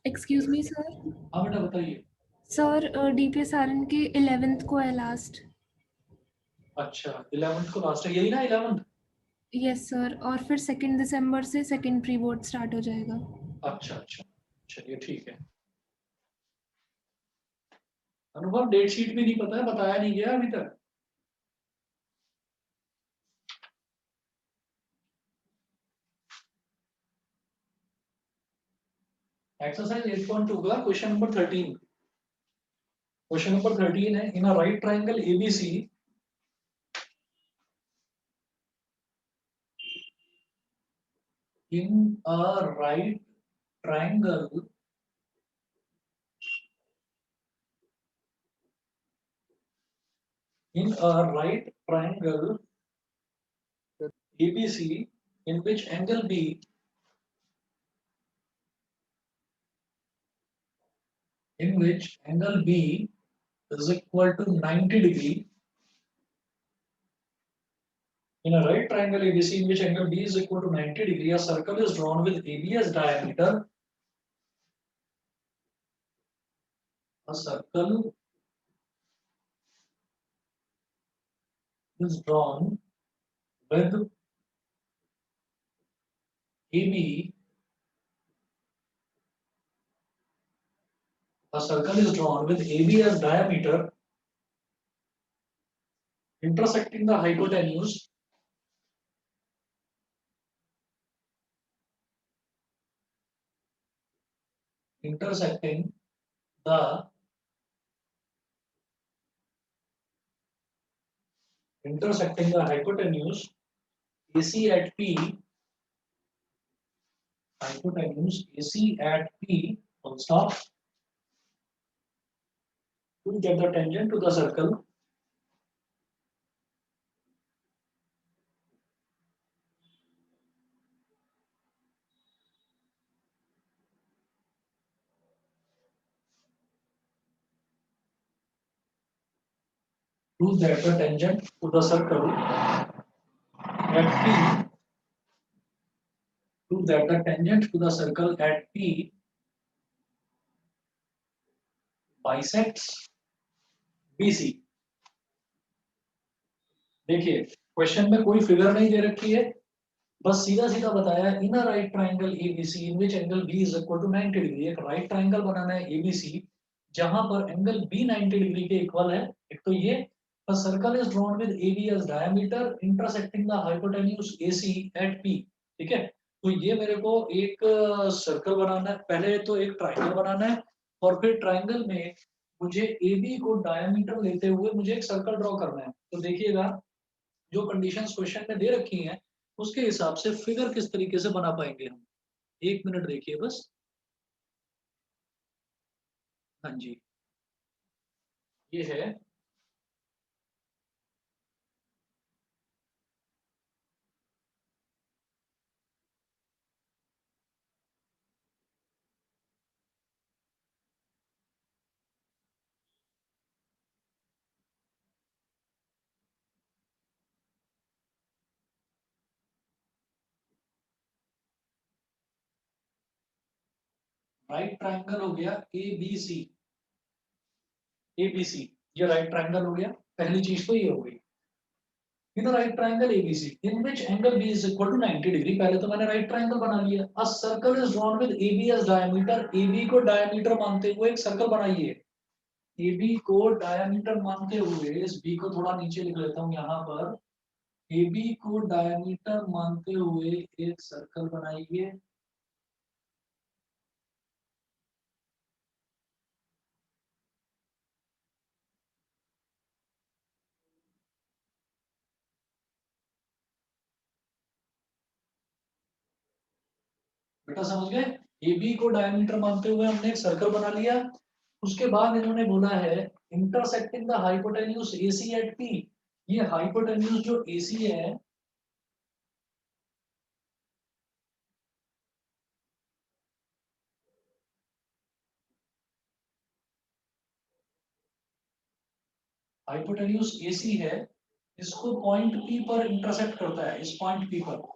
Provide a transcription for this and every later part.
Excuse me sir. हाँ बेटा बताइए। सर DPSRN के 11th को है लास्ट। अच्छा 11th को लास्ट है, यही ना 11th? यस सर, और फिर 2 दिसंबर से सेकंड प्री बोर्ड स्टार्ट हो जाएगा। अच्छा अच्छा, चलिए ठीक है। अनुभव डेट शीट भी नहीं पता है, बताया नहीं गया अभी तक। एक्सरसाइज 8.2 का क्वेश्चन नंबर 13। क्वेश्चन नंबर 13 है, in a right triangle ABC in a right triangle in a right triangle ABC in which angle B is equal to 90 degree. In a right triangle ABC in which angle B is equal to 90 degree, a circle is drawn with AB as diameter. A circle is drawn with AB. A circle is drawn with AB as diameter, intersecting the hypotenuse intersecting the hypotenuse AC at P, hypotenuse AC at P, full stop, to get the tangent to the circle. Prove that the tangent to the circle at P, prove that the tangent to the circle at P bisects BC. देखिए question में कोई figure नहीं दे रखी है, बस सीधा सीधा बताया in a right triangle ABC in which angle B is equal to 90 degree. एक राइट ट्राइंगल बनाना है एबीसी जहां पर एंगल बी 90 डिग्री के इक्वल है। एक तो ये, a circle is drawn with AB as diameter intersecting the hypotenuse AC at P। ठीक है, तो ये मेरे को एक सर्कल बनाना है, पहले तो एक ट्राइंगल बनाना है और फिर ट्राइंगल में मुझे AB को डायमीटर लेते हुए मुझे एक सर्कल ड्रॉ करना है। तो देखिएगा जो कंडीशंस क्वेश्चन में दे रखी हैं उसके हिसाब से फिगर किस तरीके से बना पाएंगे हम। एक मिनट देखिए बस। हाँ जी, ये है राइट ट्राइंगल हो गया एबीसी, एबीसी ये राइट ट्राइंगल हो गया, पहली चीज तो ये हो गई। In right triangle ABC in which angle B is equal to 90 degree, पहले तो मैंने राइट ट्राइंगल बना लिया। A circle is drawn with AB as diameter, AB को डायमीटर मानते हुए एक सर्कल बनाइए। एबी को डायमीटर मानते हुए, इस बी को थोड़ा नीचे लिख लेता हूँ यहाँ पर, एबी को डायमीटर मानते हुए एक सर्कल बनाइए। बेटा समझ गए, AB को डायमीटर मानते हुए हमने एक सर्कल बना लिया। उसके बाद इन्होंने बोला है intersecting the hypotenuse AC at P। ये हाइपोटेन्यूज जो AC है, हाइपोटेन्यूज AC है, इसको पॉइंट P पर इंटरसेक्ट करता है, इस पॉइंट P पर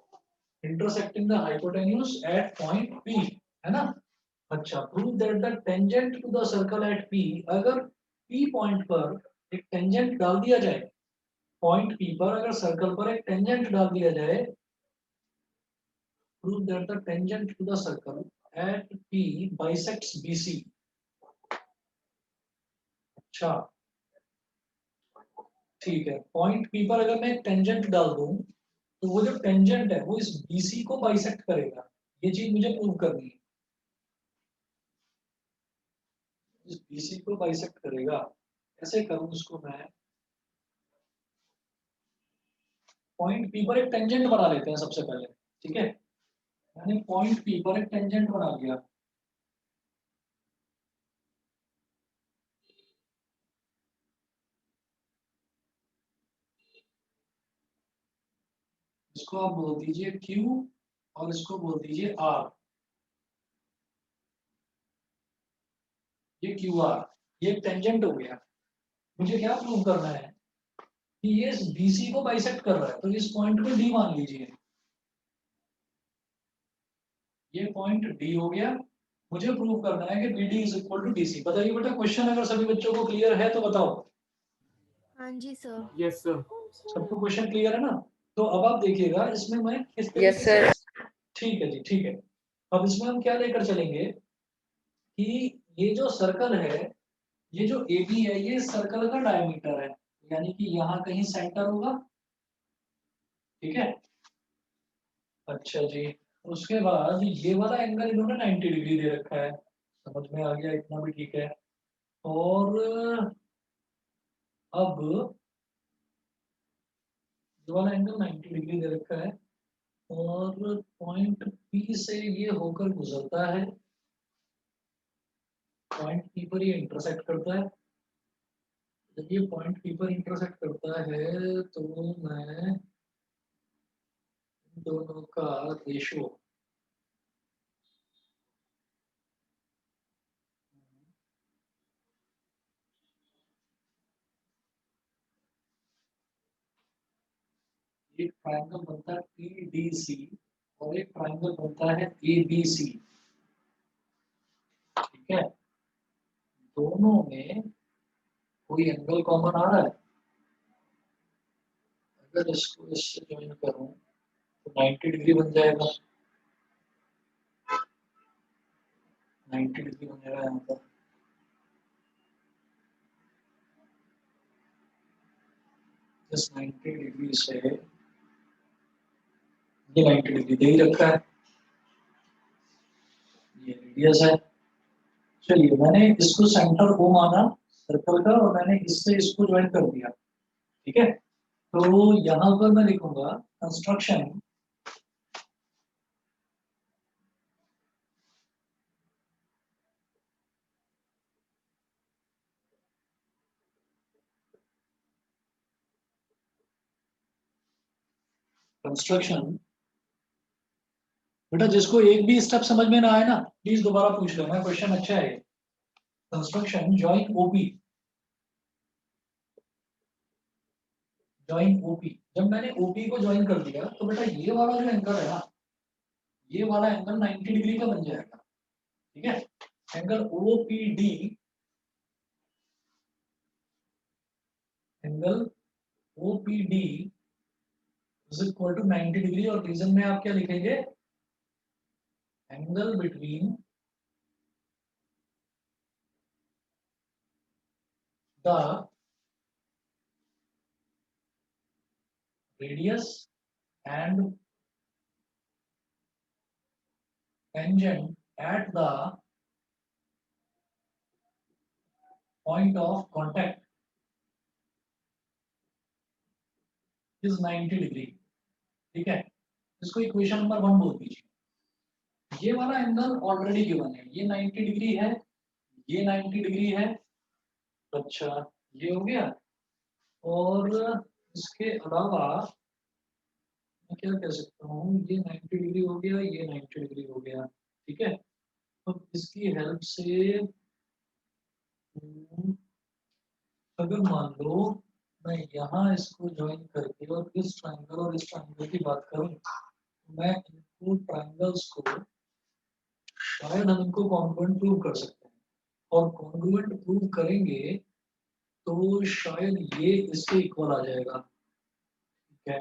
intersecting the hypotenuse at point P, है ना। अच्छा, prove that the tangent to the circle at P, अगर पी पॉइंट पर एक टेंजेंट डाल दिया जाए, पॉइंट पी पर अगर सर्कल पर एक टेंजेंट डाल दिया जाए, prove that the tangent to the circle at P bisects BC. अच्छा ठीक है, पॉइंट पी पर अगर मैं एक टेंजेंट डाल दूं तो वो जो टेंजेंट है वो इस बीसी को बाइसेक्ट करेगा, ये चीज मुझे प्रूव करनी है, इस बीसी को बाइसेक्ट करेगा। कैसे करूं इसको मैं, पॉइंट पी पर एक टेंजेंट बना लेते हैं सबसे पहले, ठीक है। मैंने पॉइंट पी पर एक टेंजेंट बना लिया, इसको आप बोल दीजिए क्यू और इसको बोल दीजिए आर, ये क्यू आर, ये टेंजेंट हो गया। मुझे क्या प्रूव करना है कि ये इस बीसी को बाइसेक्ट कर रहा है, तो इस पॉइंट को डी मान लीजिए, ये पॉइंट डी हो गया। मुझे प्रूव करना है कि B D is equal to D C. बताइए बेटा, क्वेश्चन अगर सभी बच्चों को क्लियर है तो बताओ। हाँ जी सर। Yes sir. सबको क्वेश्चन क्लियर है ना? तो अब आप देखिएगा इसमें मैं किस तरीके यस सर। से, ठीक है जी ठीक है। अब इसमें हम क्या लेकर चलेंगे कि ये जो सर्कल है, ये जो ए बी है, ये सर्कल का डायमीटर है, यानी कि यहाँ कहीं सेंटर होगा, ठीक है। अच्छा जी, उसके बाद ये वाला एंगल इन्होंने 90 डिग्री दे रखा है, समझ में आ गया, इतना भी ठीक है। और अब ये वाला एंगल 90 डिग्री दे रखा है और पॉइंट पी से ये होकर गुजरता है, पॉइंट पी पर ये इंटरसेक्ट करता है। जब ये पॉइंट पी पर इंटरसेक्ट करता है तो मैं इन दोनों का रेशो, एक ट्रायंगल बनता है पीडीसी और एक ट्रायंगल बनता है एबीसी, ठीक है। दोनों में कोई एंगल कॉमन आ रहा है, अगर इसको इससे ज्वाइन करूं तो 90 डिग्री बन जाएगा, 90 डिग्री बनेगा यहाँ पर। इस 90 डिग्री से ये 90 डिग्री दे ही रखा है, ये रेडियस है। चलिए, मैंने इसको सेंटर को माना सर्कल का और मैंने इससे इसको ज्वाइन कर दिया, ठीक है। तो यहाँ पर मैं लिखूंगा कंस्ट्रक्शन कंस्ट्रक्शन बेटा, जिसको एक भी स्टेप समझ में ना आए ना प्लीज दोबारा पूछ लेना, क्वेश्चन अच्छा है। Construction join OP, join OP, जब मैंने ओपी को ज्वाइन कर दिया तो बेटा ये वाला जो एंगल है ना, ये वाला एंगल 90 डिग्री का बन जाएगा, ठीक है। Angle OPD, angle OPD is equal to 90 degree, और रीजन में आप क्या लिखेंगे, angle between the radius and tangent at the point of contact is 90 degree, ठीक है। इसको इक्वेशन नंबर 1 बोल दीजिए। ये वाला एंगल ऑलरेडी गिवन है, ये 90 डिग्री है, ये 90 डिग्री है, अच्छा ये हो गया। और इसके अलावा मैं क्या कह सकता हूँ, ये 90 डिग्री हो गया, ये 90 डिग्री हो गया, ठीक है। तो इसकी हेल्प से अगर मान लो मैं यहाँ इसको ज्वाइन करके और इस ट्रायंगल की बात करूँ, मैं इनको ट्रायंगल्स को शायद हम इनको कॉन्ग्रुएंट प्रूव कर सकते हैं, और कॉन्ग्रुएंट प्रूव करेंगे तो शायद ये इसके इक्वल आ जाएगा। ठीक है,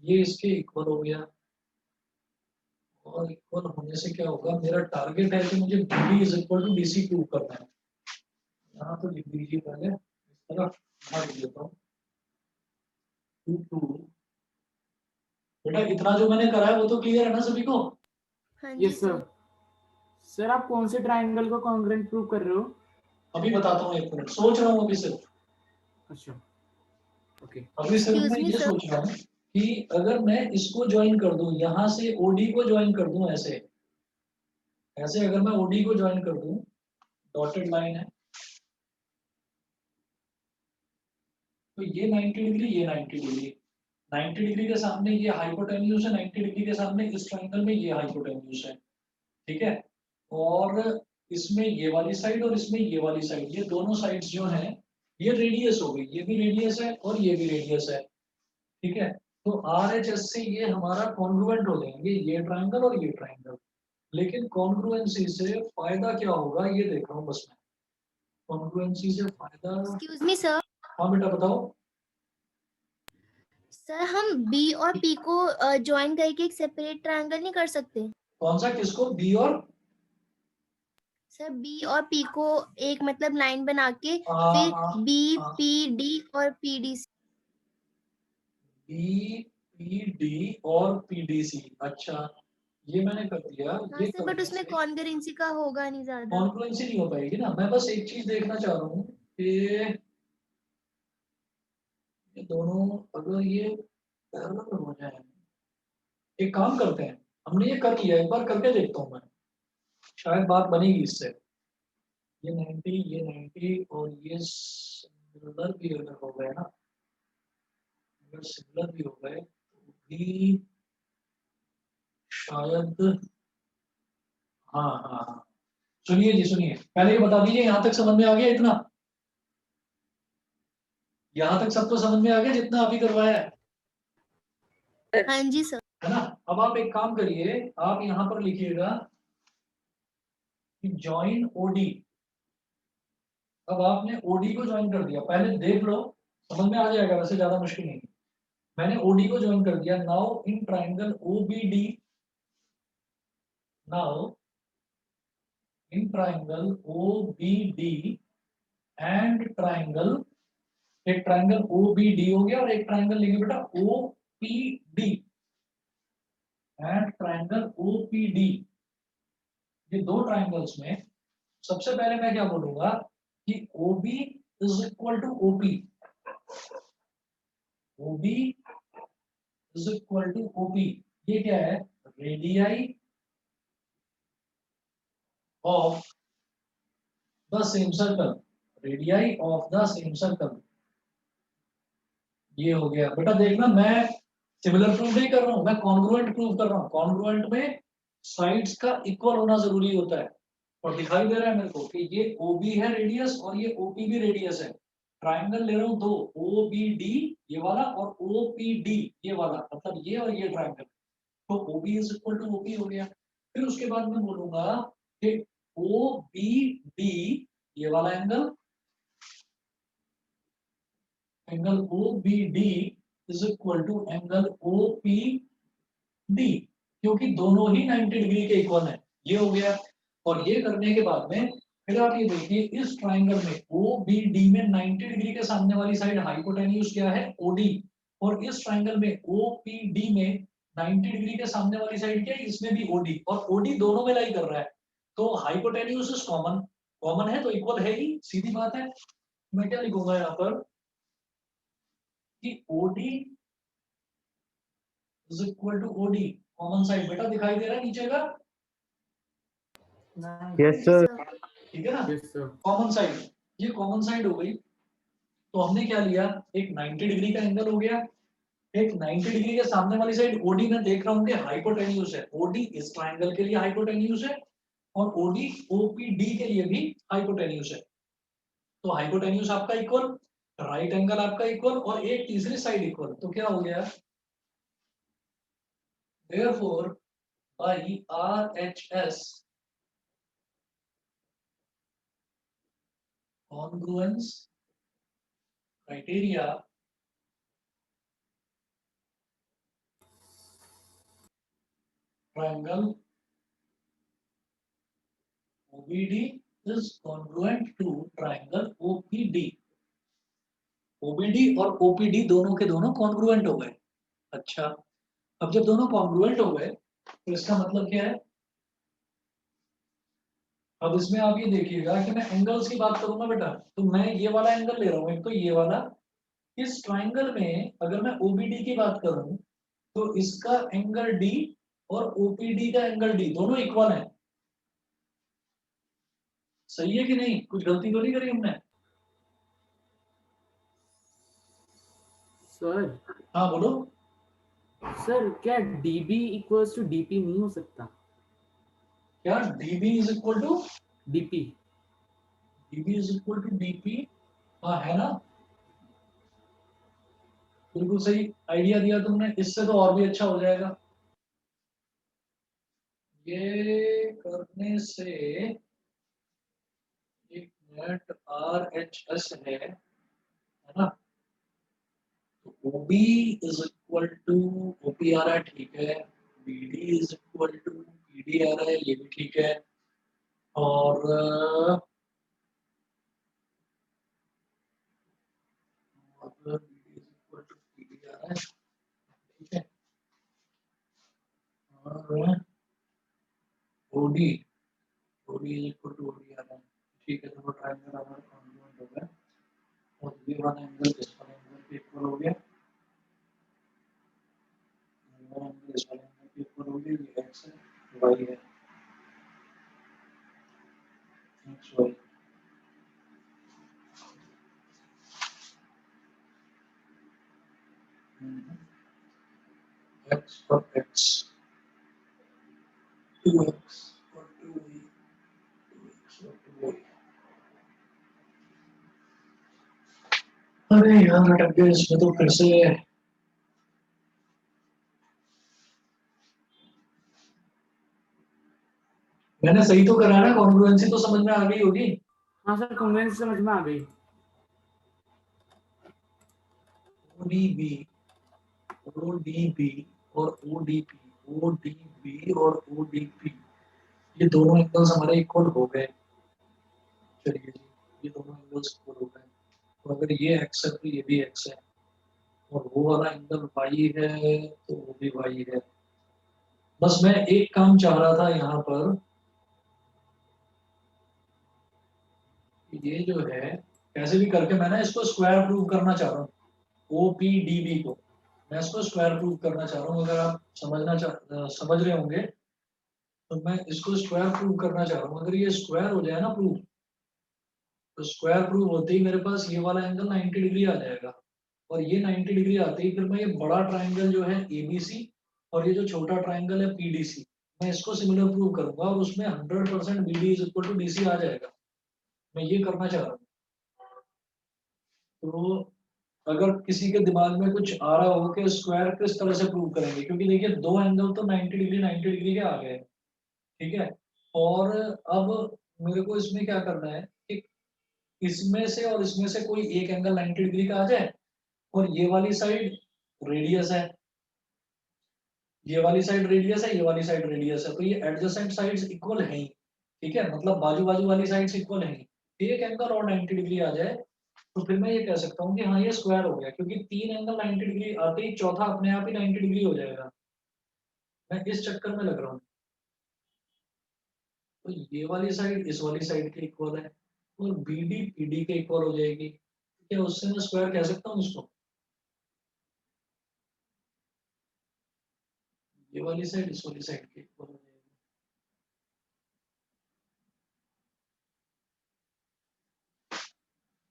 ये इसके इक्वल हो गया, और इक्वल होने से क्या होगा, मेरा टारगेट है कि मुझे BD is equal to DC prove करना है। यहाँ तो लिख दीजिए पहले, इस तरफ यहाँ लिख देता हूँ 2 बेटा इतना जो मैंने करा है वो तो क्लियर है ना सभी को? हाँ जी यस सर। सर आप कौन से ट्रायंगल को कॉन्ग्रुएंट प्रूव कर रहे हो? अभी बताता हूँ, 1 मिनट सोच रहा हूँ अभी सिर्फ। अच्छा ओके। अभी सिर्फ Excuse मैं me, ये sir. सोच रहा हूँ कि अगर मैं इसको ज्वाइन कर दूं, यहाँ से OD को ज्वाइन कर दूं, ऐसे ऐसे अगर मैं OD को ज्वाइन कर दूं, डॉटेड लाइन है, तो ये 90 डिग्री, ये 90 डिग्री, 90 डिग्री के सामने ये हाइपोटेन्यूज है, 90 डिग्री के सामने इस ट्रायंगल में ये हाइपोटेन्यूज है। ठीक है, और इसमें ये वाली साइड और इसमें ये वाली साइड, ये दोनों साइड्स जो हैं ये रेडियस हो गई, ये भी रेडियस है और ये भी रेडियस है। ठीक है, तो RHS से ये हमारा कॉन्ग्रुएंट हो जाएंगे, ये ट्रायंगल और ये ट्रायंगल। लेकिन कॉन्ग्रुएंसी से फायदा क्या होगा ये देख रहा हूँ बस मैं, कॉन्ग्रुएंसी से फायदा। Excuse me, sir. हाँ बेटा बताओ। सर हम B और P को ज्वाइन करके एक सेपरेट ट्रायंगल नहीं कर सकते? कौन सा, किसको, B और सर B और P को एक मतलब लाइन बना के हाँ, फिर हाँ, B हाँ, P D और PD BPD और PDC। अच्छा ये मैंने कर दिया, हाँ ये सर, बट उसमें कॉन्ग्रुएंसी का होगा नहीं ज्यादा। कॉन्फ्लुएंसी नहीं हो पाएगी ना। मैं बस एक चीज देखना चाह रहा हूँ कि ये दोनों अगर ये पैरेलल हो जाए। एक काम करते हैं, हमने ये कर लिया, एक बार करके देखता हूँ मैं, शायद बात बनेगी इससे। ये 90, ये 90 और ये सिमिलर भी अगर हो गए ना, अगर सिमिलर भी हो गए तो भी शायद, हाँ हाँ हाँ। सुनिए जी सुनिए, पहले ये बता दीजिए यहाँ तक समझ में आ गया इतना? यहाँ तक सबको समझ में आ गया जितना अभी करवाया है? हाँ जी सर। है ना? अब आप एक काम करिए, आप यहाँ पर लिखिएगा कि ज्वाइन OD। अब आपने OD को ज्वाइन कर दिया, पहले देख लो समझ में आ जाएगा, वैसे ज्यादा मुश्किल नहीं। मैंने OD को ज्वाइन कर दिया। Now in triangle OBD, now in triangle OBD and triangle, एक ट्राइंगल OBD हो गया और एक ट्राइंगल लिखे बेटा OPD एंड ट्राइंगल OPD। ये दो ट्राइंगल्स में सबसे पहले मैं क्या बोलूंगा कि OB is equal to OP, OB is equal to OP। ये क्या है, radii of the same circle, radii of the same circle. ये हो गया बेटा, देखना मैं सिमिलर प्रूफ नहीं कर रहा हूं, मैं कॉन्ग्रुएंट प्रूफ कर रहा हूं। कॉन्ग्रुएंट में साइड्स का इक्वल होना जरूरी होता है, और दिखाई दे रहा है मेरे को कि ये OB है रेडियस और ये OP भी रेडियस है। ट्राइंगल ले रहा हूं दो, OBD ये वाला और OPD ये वाला, मतलब ये और ये ट्राइंगल। तो OB is equal to OP हो गया। फिर उसके बाद मैं बोलूंगा कि OBD ये वाला angle, angle OBD is equal to angle OPD, क्योंकि दोनों ही 90 डिग्री के इक्वल हैं। ये हो गया। और ये करने के बाद में फिर आप ये देखिए, इस ट्राइंगल में OBD में 90 डिग्री के सामने वाली साइड हाइपोटेन्यूज क्या है, OD, और इस ट्राइंगल में OPD में 90 डिग्री के सामने वाली साइड क्या है, इसमें भी OD, और OD दोनों में लाई कर रहा है। तो हाइपोटेन्यूज इज कॉमन, कॉमन है तो इक्वल है ही, सीधी बात है। मैं क्या लिखूंगा यहाँ पर कि OD is equal to OD, common side बेटा दिखाई दे रहा है नीचे का? Yes sir. ठीक है ना? Yes sir. कॉमन साइड, ये कॉमन साइड हो गई। तो हमने क्या लिया, एक 90 डिग्री का एंगल हो गया, एक 90 डिग्री के सामने वाली साइड OD में देख रहा हूँ कि हाइपोटेन्यूज है। OD इस ट्राइंगल के लिए हाइपोटेन्यूज है और OD OPD के लिए भी हाइपोटेन्यूज है। तो हाइपोटेन्यूज आपका इक्वल, राइट एंगल आपका इक्वल, और एक तीसरी साइड इक्वल। तो क्या हो गया, therefore by RHS congruence criteria triangle OBD is congruent to triangle OPD. OBD और OPD दोनों के दोनों कॉन्ग्रुएंट हो गए। अच्छा, अब जब दोनों कॉन्ग्रुएंट हो गए तो इसका मतलब क्या है? अब इसमें आप ये देखिएगा कि मैं एंगल्स की बात करूंगा बेटा, तो मैं ये वाला एंगल ले रहा हूँ, एक तो ये वाला। इस ट्राइंगल में अगर मैं OBD की बात करूं तो इसका एंगल D और OPD का एंगल D दोनों इक्वल है। सही है कि नहीं? कुछ गलती तो नहीं करी हमने? सर हाँ बोलो। सर क्या DB इक्वल्स टू DP नहीं हो सकता? क्या DB is equal to DP? DB is equal to DP? हाँ है ना, बिल्कुल सही आइडिया दिया तुमने। इससे तो और भी अच्छा हो जाएगा। ये करने से एक नेट RHS है ना, तो OB is equal to OP आ रहा है, ठीक है। BD is equal to PD आ रहा है, ये भी ठीक है। और BD is equal to PD आ रहा है, ठीक है। और OD is equal to OD आ रहा है, ठीक है। तो ट्रायंगल हमारा कॉन्ग्रुएंट हो गया और ये वाला एंगल इस वाले एंगल के इक्वल हो गया, ये वाला एंगल इस वाले एंगल के इक्वल हो गया। ये x है, y है, x y। x for x, 2x for 2y, 2x for 2y। अरे यार अटक गए इसमें तो फिर से। मैंने सही तो करा ना, कॉन्ग्रुएंसी तो समझ में आ गई होगी। हाँ सर, कॉन्ग्रुएंसी समझ में आ गई। ODB और ODP और ODP ये दोनों एंगल्स हमारे इक्वल हो गए। चलिए जी, ये दोनों एंगल्स इक्वल हो गए। तो अगर ये x है तो ये भी x है, और वो वाला एंगल y है तो वो भी y है। बस मैं एक काम चाह रहा था यहाँ पर, ये जो है कैसे भी करके मैं ना इसको स्क्वायर प्रूव करना चाह रहा हूँ। OPDB को मैं इसको स्क्वायर प्रूव करना चाह रहा हूँ। अगर आप समझ रहे होंगे तो मैं इसको स्क्वायर प्रूव करना चाह रहा हूँ। अगर ये स्क्वायर हो जाए ना प्रूव, तो स्क्वायर प्रूव होते ही मेरे पास ये वाला एंगल 90 डिग्री आ जाएगा, और ये 90 डिग्री आते ही फिर मैं ये बड़ा ट्राइंगल जो है ABC और ये जो छोटा ट्राइंगल है PDC, मैं इसको सिमिलर प्रूव करूंगा और उसमें 100% BD is equal to DC आ जाएगा। मैं ये करना चाह रहा हूँ। तो अगर किसी के दिमाग में कुछ आ रहा हो कि स्क्वायर किस तरह से प्रूव करेंगे, क्योंकि देखिए दो एंगल तो 90 डिग्री के आ गए, ठीक है। और अब मेरे को इसमें क्या करना है कि इसमें से और इसमें से कोई एक एंगल 90 डिग्री का आ जाए, और ये वाली साइड रेडियस है, ये वाली साइड रेडियस है, ये वाली साइड रेडियस है, तो ये एडजेसेंट साइड्स इक्वल है ही, ठीक है। मतलब बाजू बाजू वाली साइड्स इक्वल है ही। एक एंगल और 90 डिग्री आ जाए तो फिर मैं ये कह सकता हूँ कि हाँ ये स्क्वायर हो गया, क्योंकि तीन एंगल 90 डिग्री आते ही चौथा अपने आप ही 90 डिग्री हो जाएगा। मैं इस चक्कर में लग रहा हूँ। तो ये वाली साइड इस वाली साइड के इक्वल है, और BD PD के इक्वल हो जाएगी। क्या उससे मैं स्क्वायर कह सकता हूँ इसको? ये वाली साइड इस वाली साइड के इक्वल हो जाएगी।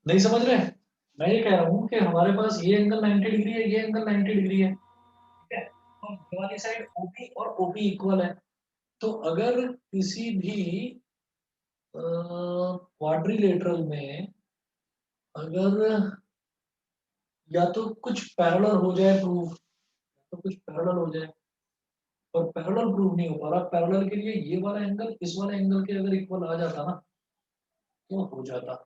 नहीं समझ रहे? मैं ये कह रहा हूँ कि हमारे पास ये एंगल 90 डिग्री है, ये एंगल 90 डिग्री है, ठीक है। तो ये वाली साइड OP और OP इक्वल है। तो अगर किसी भी क्वाड्रिलेटरल में अगर या तो कुछ पैरेलल हो जाए प्रूफ, तो कुछ पैरेलल हो जाए, और पैरेलल प्रूव नहीं हो पा रहा, पैरेलल के लिए ये वाला एंगल इस वाले एंगल के अगर इक्वल आ जाता ना तो हो जाता।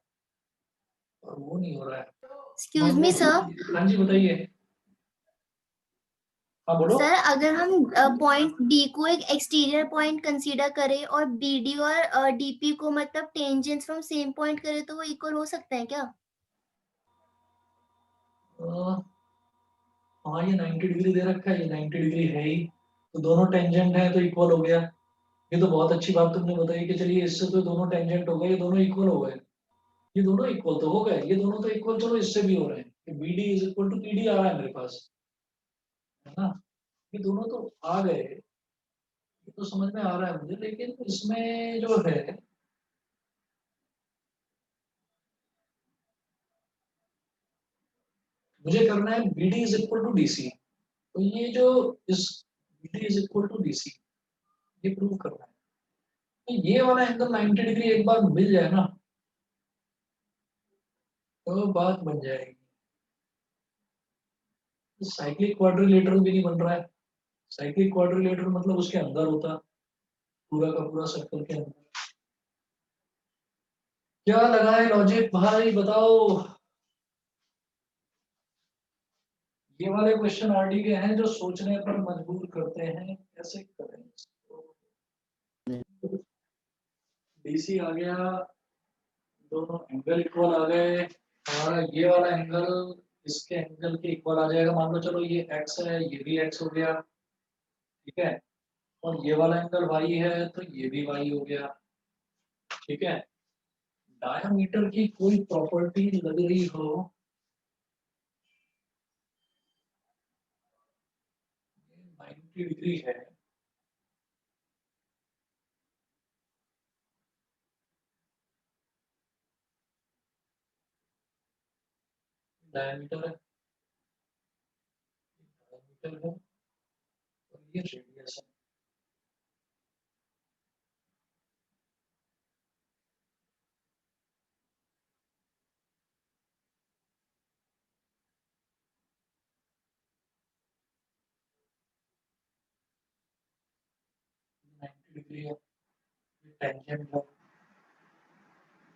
और वो नहीं हो रहा है। Excuse me sir. हाँ जी बताइए। हाँ बोलो। सर अगर हम पॉइंट डी को एक एक्सटीरियर पॉइंट कंसीडर करें और बीडी और डीपी को मतलब टेंजेंट्स फ्रॉम सेम पॉइंट करें तो वो इक्वल हो सकते हैं क्या? हाँ ये 90 डिग्री दे रखा है, ये 90 डिग्री है ही, तो दोनों टेंजेंट है तो इक्वल हो गया। ये तो बहुत अच्छी बात तुमने बताई कि चलिए इससे तो दोनों टेंजेंट हो गए, ये दोनों इक्वल हो गए। ये दोनों इक्वल तो हो गए, ये दोनों तो इक्वल, चलो इससे भी हो रहे हैं कि B D is equal to P D आ रहा है मेरे पास, है ना। ये दोनों तो आ गए, ये तो समझ में आ रहा है मुझे, लेकिन इसमें जो है मुझे करना है B D is equal to D C. तो ये जो इस B D is equal to D C ये प्रूव करना है। तो ये वाला एंगल 90 डिग्री एक बार मिल जाए ना तो बात बन जाएगी। साइक्लिक क्वाड्रिलेटरल भी नहीं बन रहा है। साइक्लिक क्वाड्रिलेटरल मतलब उसके अंदर होता, पूरा का पूरा सर्कल के अंदर। क्या लगाए लॉजिक भाई बताओ। ये वाले क्वेश्चन आरडी के हैं जो सोचने पर मजबूर करते हैं, कैसे करें इसको। डीसी आ गया, दोनों एंगल इक्वल आ गए, हमारा ये वाला एंगल इसके एंगल के इक्वल आ जाएगा। मान लो चलो ये एक्स है, ये भी एक्स हो गया, ठीक है। और ये वाला एंगल वाई है तो ये भी वाई हो गया, ठीक है। डायमीटर की कोई प्रॉपर्टी लग रही हो, 90 डिग्री है, डायमीटर है, डायमीटर है और ये रेडियस है। डिग्री है, टेंजेंट है।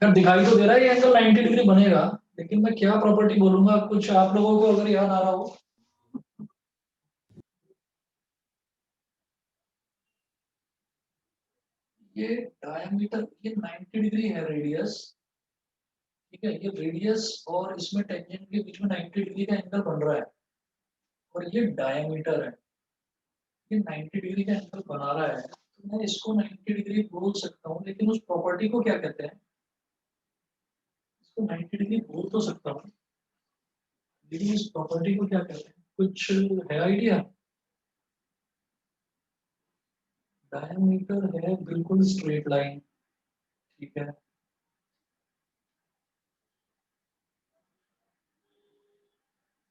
यार दिखाई तो दे रहा है ये एंगल 90 डिग्री बनेगा, लेकिन मैं क्या प्रॉपर्टी बोलूंगा, कुछ आप लोगों को अगर याद आ रहा हो। ये डायमीटर, ये 90 डिग्री है रेडियस, ठीक है। ये रेडियस और इसमें टेंजेंट के बीच में 90 डिग्री का एंगल बन रहा है, और ये डायमीटर है, ये 90 डिग्री का एंगल बना रहा है, तो मैं इसको 90 डिग्री बोल सकता हूँ, लेकिन उस प्रॉपर्टी को क्या कहते हैं। इसको 90 डिग्री बोल तो सकता हूँ, लेकिन इस प्रॉपर्टी को क्या कहते हैं, कुछ है आइडिया। डायमीटर है बिल्कुल स्ट्रेट लाइन, ठीक है।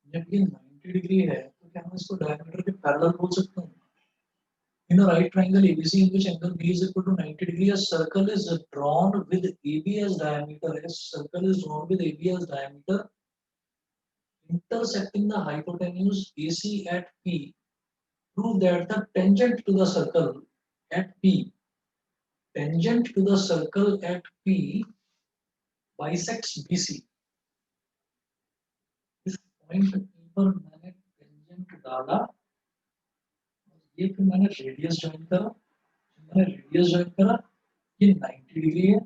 जब ये 90 डिग्री है तो क्या मैं इसको डायमीटर के पैरेलल बोल सकता हूँ। In a right triangle ABC in which angle B is equal to 90 degree, a circle is drawn with AB as diameter. A circle is drawn with AB as diameter, intersecting the hypotenuse AC at P. Prove that the tangent to the circle at P, tangent to the circle at P bisects BC. इस point पर मैंने tangent डाला, ये फिर मैंने radius join करा, मैंने radius join करा, ये 90 डिग्री है,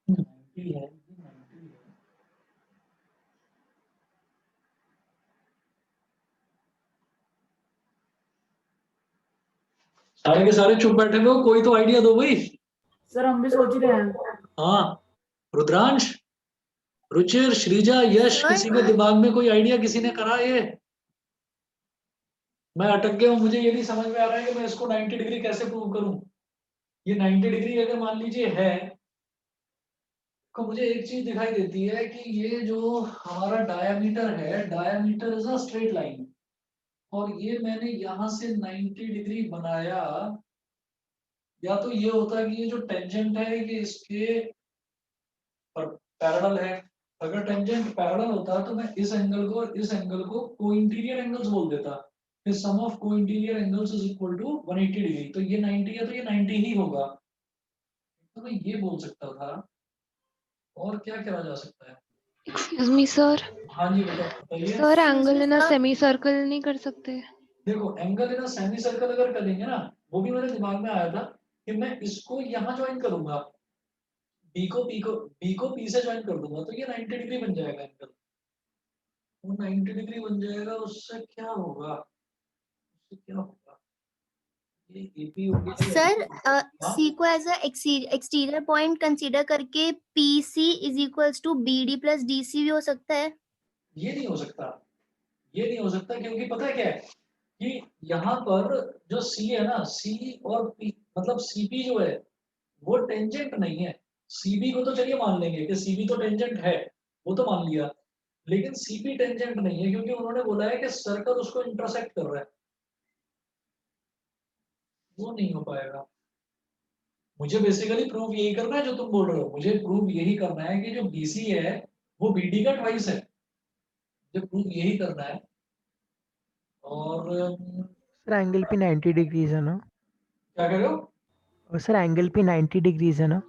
90 है, ये 90 है। सारे के सारे चुप बैठे हुए हो, कोई तो आइडिया दो भाई। सर हम भी सोच रहे हैं। हाँ रुद्रांश, रुचिर, श्रीजा, यश, किसी के दिमाग में कोई आइडिया किसी ने करा ये। मैं अटक गया हूँ, मुझे ये नहीं समझ में आ रहा है कि मैं इसको 90 डिग्री कैसे प्रूव करूं। ये 90 डिग्री अगर मान लीजिए है तो मुझे एक चीज दिखाई देती है कि ये जो हमारा डायामीटर है, diameter is a straight line, और ये मैंने यहाँ से 90 डिग्री बनाया, या तो ये होता है कि ये जो टेंजेंट है ये इसके पैरेलल है। अगर टेंजेंट पैरेलल होता तो मैं इस एंगल को और इस एंगल को कोइंटीरियर एंगल्स बोल देता, फिर sum of co-interior angles is equal to 180 degree. तो ये 90 है तो ये 90 ही होगा, तो मैं ये बोल सकता था। और क्या करा जा सकता है? एक्सक्यूज मी सर, हाँ जी बेटा बताइए। सर Excuse एंगल me, इन अ sir. सेमी सर्कल नहीं कर सकते? देखो एंगल इन सेमी सर्कल अगर करेंगे ना, वो भी मेरे दिमाग में आया था कि मैं इसको यहाँ ज्वाइन करूंगा, बी को पी से ज्वाइन कर दूंगा तो ये 90 डिग्री बन जाएगा एंगल। वो 90 डिग्री बन जाएगा, उससे क्या होगा? उससे क्या होगा? ये एपी हो गया, ये सर LP हो गया। हाँ, सी को as a exterior point consider करके P C is equals to B D plus D C भी हो सकता है। ये नहीं हो सकता, ये नहीं हो सकता क्योंकि पता है क्या है कि यहाँ पर जो सी है ना, सी और पी मतलब सीपी जो है वो टेंजेंट नहीं है। सीबी को तो चलिए मान लेंगे कि सीबी तो टेंजेंट है, वो तो मान लिया, लेकिन सीपी टेंजेंट नहीं है क्योंकि उन्होंने बोला है कि सर्कल उसको इंटरसेक्ट कर रहा है। वो नहीं हो पाएगा। मुझे बेसिकली प्रूव यही करना है जो तुम बोल रहे हो, मुझे प्रूव यही करना है कि जो बीसी है वो बीडी का ट्वाइस है, मुझे प्रूव यही करना है। और सर एंगल पे 90 डिग्रीज है ना? क्या कह रहे हो? और सर एंगल पे 90 डिग्रीज है ना?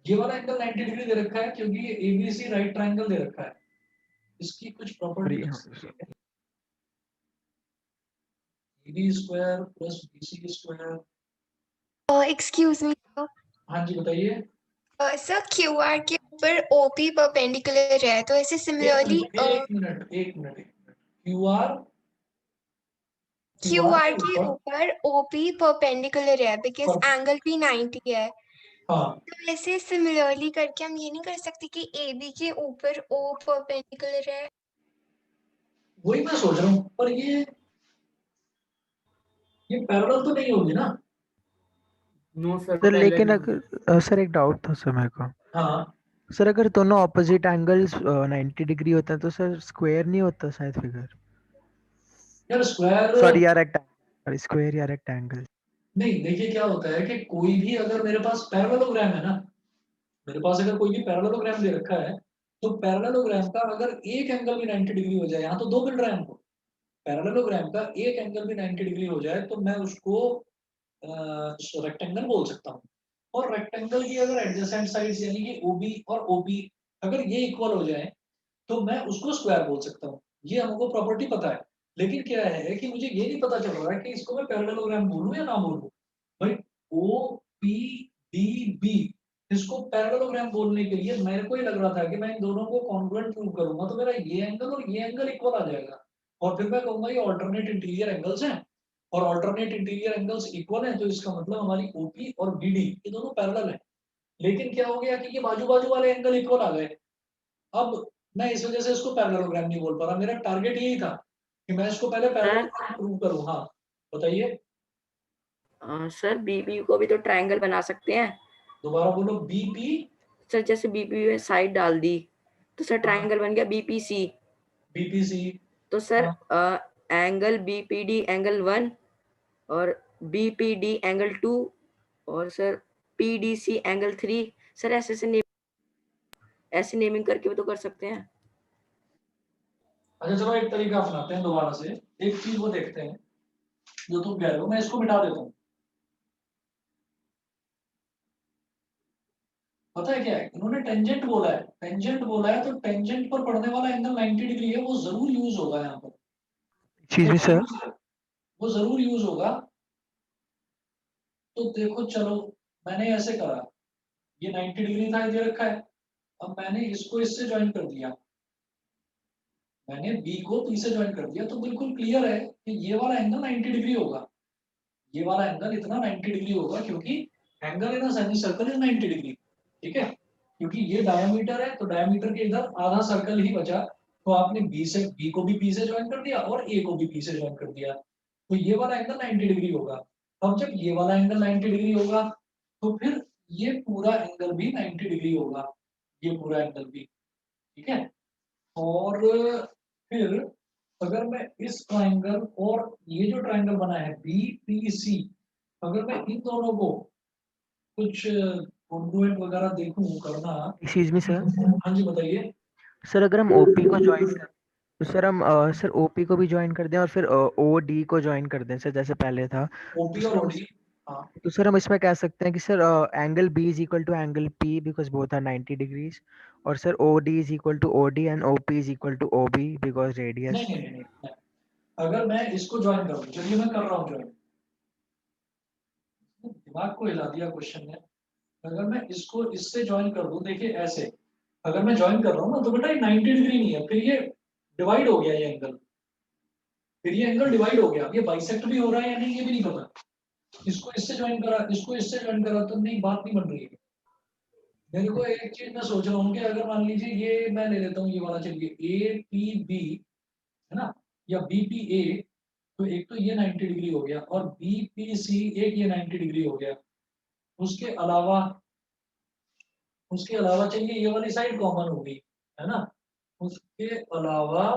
ये वाला एंगल 90 डिग्री दे रखा है क्योंकि ये एबीसी राइट ट्रायंगल दे रखा है, इसकी कुछ प्रॉपर्टी है, AB square plus BC square. Excuse me हाँ जी बताइए। सर क्यू आर के ऊपर ओपी परपेंडिकुलर है तो ऐसे सिमिलरली एक मिनट क्यूआर क्यू आर के के ऊपर। ऊपर ओपी परपेंडिकुलर है बिकॉज पर- एंगल भी 90 है। हाँ तो ऐसे सिमिलरली करके हम ये नहीं कर सकते कि ए बी के ऊपर ओ परपेंडिकुलर है। वही मैं सोच रहा हूँ, पर ये पैरेलल तो नहीं होगी ना? नो सर सर लेकिन पहले अगर सर एक डाउट था सर मेरे को। हाँ सर अगर दोनों ऑपोजिट एंगल्स 90 डिग्री होते हैं तो सर स्क्वायर नहीं होता शायद फिगर? यार स्क्वायर सॉरी या रेक्टेंगल, स्क्वायर या रेक्टेंगल। नहीं, देखिए क्या होता है कि कोई भी अगर मेरे पास पैरेललोग्राम है ना, मेरे पास अगर कोई भी पैरेललोग्राम दे रखा है तो पैरेललोग्राम का अगर एक एंगल भी 90 डिग्री हो जाए, यहाँ तो दो मिल रहा है हमको, पैरेललोग्राम का एक एंगल भी 90 डिग्री हो जाए तो मैं उसको रेक्टेंगल बोल सकता हूँ। और रेक्टेंगल की अगर एडजेसेंट साइड्स यानी कि ओबी और ओपी अगर ये इक्वल हो जाए तो मैं उसको स्क्वायर बोल सकता हूँ। ये हमको प्रॉपर्टी पता है, लेकिन क्या है कि मुझे ये नहीं पता चल रहा है कि इसको मैं पैरेललोग्राम बोलूं या ना बोलूं। भाई ओ पी डी बी, इसको पैरेललोग्राम बोलने के लिए मेरे को ही लग रहा था कि मैं इन दोनों को कॉन्ग्रुएंट प्रूव करूंगा तो मेरा ये एंगल और ये एंगल इक्वल आ जाएगा, और फिर मैं कहूंगा ये ऑल्टरनेट इंटीरियर एंगल्स हैं, और ऑल्टरनेट इंटीरियर एंगल्स इक्वल हैं तो इसका मतलब हमारी ओपी और बीडी ये दोनों पैरेलल हैं। लेकिन क्या हो गया कि ये बाजू बाजू वाले एंगल इक्वल आ गए। अब मैं इस वजह से इसको पैरेललोग्राम नहीं बोल पा रहा, मेरा टारगेट यही था कि मैं इसको पहले पैरेललोग्राम प्रूव करूं। हाँ बताइए। सर बीपी को भी तो ट्रायंगल बना सकते हैं। दोबारा बोलो। बीपी। सर जैसे बीपी में साइड डाल दी तो सर ट्रायंगल बन गया बीपीसी। बीपीसी तो सर एंगल बीपीडी एंगल 1 और बीपीडी एंगल 2 और सर पीडीसी एंगल 3। सर ऐसे नेमिंग करके भी तो कर सकते हैं। अच्छा चलो एक तरीका अपनाते हैं दोबारा से, एक चीज वो देखते हैं जो तुम कह रहे हो, मैं इसको मिटा देता हूँ। पता है क्या है, इन्होंने टेंजेंट बोला है, टेंजेंट बोला है तो टेंजेंट पर पड़ने वाला एंगल 90 डिग्री है, वो जरूर यूज होगा यहाँ पर। Excuse me sir. वो जरूर यूज होगा। तो देखो चलो, मैंने ऐसे करा, ये 90 डिग्री था ये रखा है, अब मैंने इसको इससे ज्वाइन कर दिया, मैंने बी को पी से ज्वाइन कर दिया, तो बिल्कुल क्लियर है कि ये वाला एंगल 90 डिग्री होगा, ये वाला एंगल इतना 90 डिग्री होगा क्योंकि angle in semi circle is 90 degree. ठीक है, क्योंकि ये डायमीटर है तो डायमीटर के इधर आधा सर्कल ही बचा, तो आपने बी को भी पी से ज्वाइन कर दिया और ए को भी पी से ज्वाइन कर दिया, तो ये वाला एंगल 90 डिग्री होगा। अब जब ये वाला एंगल 90 डिग्री होगा तो फिर ये पूरा एंगल भी 90 डिग्री होगा, ये पूरा एंगल भी। ठीक है, और फिर अगर मैं इस ट्राइंगल और ये जो ट्राइंगल बना है बीपीसी, अगर मैं इन दोनों को कुछ कॉन्ग्रुएंट वगैरह देखूं करना। Excuse me sir. हाँ जी बताइए। सर अगर हम ओपी को ज्वाइन कर तो सर हम सर ओपी को भी ज्वाइन कर दें और फिर ओ डी को ज्वाइन कर दें सर जैसे पहले था। ओपी तो और सर ओडी। हाँ तो सर हम इसमें कह सकते हैं कि sir angle B is equal to angle P because both are 90 degrees, और sir O D is equal to O D and O P is equal to O B because नहीं रेडियस। नहीं नहीं नहीं, अगर मैं इसको ज्वाइन करूँ, चलिए मैं कर रहा हूँ ज्वाइन, दिमाग को हिला दिया क्वेश्चन ने। अगर मैं इसको इससे ज्वाइन कर दूं, देखिए ऐसे, अगर मैं ज्वाइन कर रहा हूँ ना तो बेटा ये 90 डिग्री नहीं है, फिर ये डिवाइड हो गया ये एंगल, फिर ये एंगल डिवाइड हो गया, ये बाइसेक्ट भी हो रहा है या नहीं ये भी नहीं पता। इसको इससे ज्वाइन करा, इसको इससे ज्वाइन करा, तो नहीं बात नहीं बन रही है। मेरे को एक चीज मैं सोच रहा हूँ कि अगर मान लीजिए ये मैं ले लेता हूँ ये वाला, चलिए ए पी बी है ना, या बी पी ए, तो एक तो ये 90 डिग्री हो गया, और बी पी सी एक ये 90 डिग्री हो गया। उसके अलावा चाहिए ये वाली साइड कॉमन होगी, है ना। उसके अलावा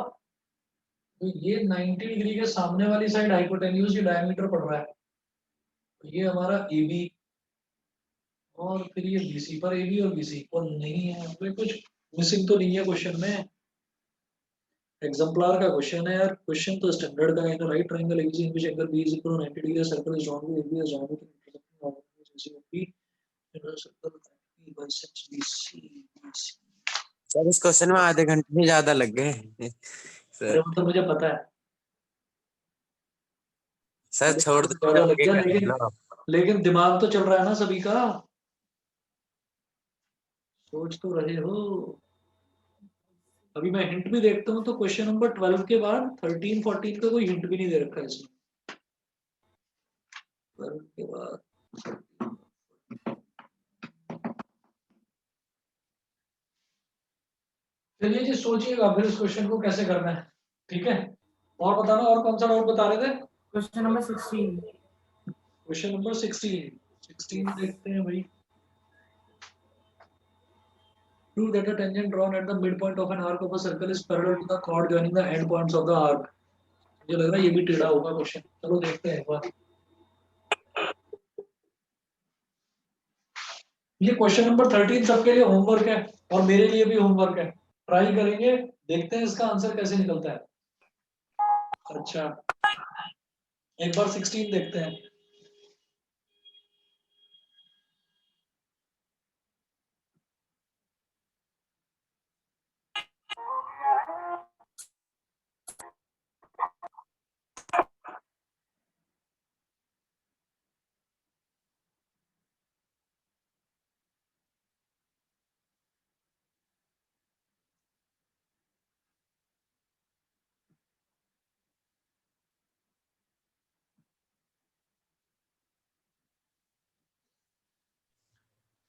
तो ये 90 डिग्री के सामने वाली साइड हाइपोटेन्यूज की डायमीटर पड़ रहा है, तो ये हमारा ए बी, और फिर ये बी सी, पर ए बी और बी सी और नहीं है, तो कुछ मिसिंग तो नहीं है क्वेश्चन में। एग्जाम्पलर का क्वेश्चन है यार, क्वेश्चन तो स्टैंडर्ड का है। Right triangle ABC in which angle B is equal to 90 degree, circle is drawn with AB as geometry. Sir इस क्वेश्चन में आधे घंटे से ज्यादा लग गए अरे सर। वो तो मुझे पता है, सर छोड़ दो, ज्यादा लग आगे गया, कर लेकिन लो। लेकिन दिमाग तो चल रहा है ना सभी का, सोच तो रहे हो। अभी मैं हिंट भी देखता हूँ तो क्वेश्चन नंबर 12 के बाद 13 14 का कोई हिंट भी नहीं दे रखा है इसमें। 12 के बाद चलिए जी, सोचिएगा फिर इस क्वेश्चन को कैसे करना है, ठीक है। और बताना, और कौन सा डाउट बता रहे थे? Question number 16। क्वेश्चन नंबर 16 देखते हैं भाई। Prove that a tangent drawn at the midpoint of an arc of a circle is parallel to the chord joining the end points of the arc। मुझे लग रहा है ये भी टेढ़ा होगा क्वेश्चन, चलो देखते हैं एक बार। ये क्वेश्चन नंबर 13 सबके लिए होमवर्क है और मेरे लिए भी होमवर्क है, ट्राई करेंगे, देखते हैं इसका आंसर कैसे निकलता है। अच्छा, एक बार 16 देखते हैं।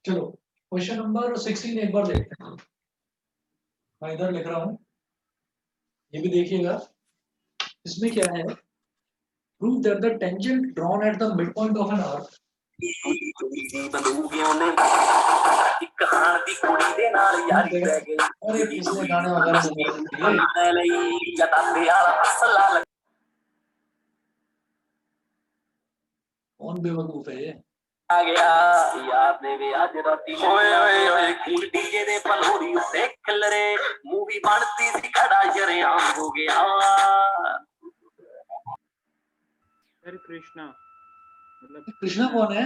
चलो क्वेश्चन नंबर 16 एक बार देखते हैं, मैं इधर लिख रहा हूँ, ये भी देखिएगा। इसमें क्या है? Prove that the tangent drawn at the midpoint of an arc अरे किसने गाने वगैरह कौन बेवकूफ है ये? आ गया याद ने वे आज राती ओए ओए ओए डीजे दे पलोरी उत्ते खिलरे मूवी बनती सी खड़ा शरेआम हो गया। सर कृष्णा, मतलब कृष्णा कौन है?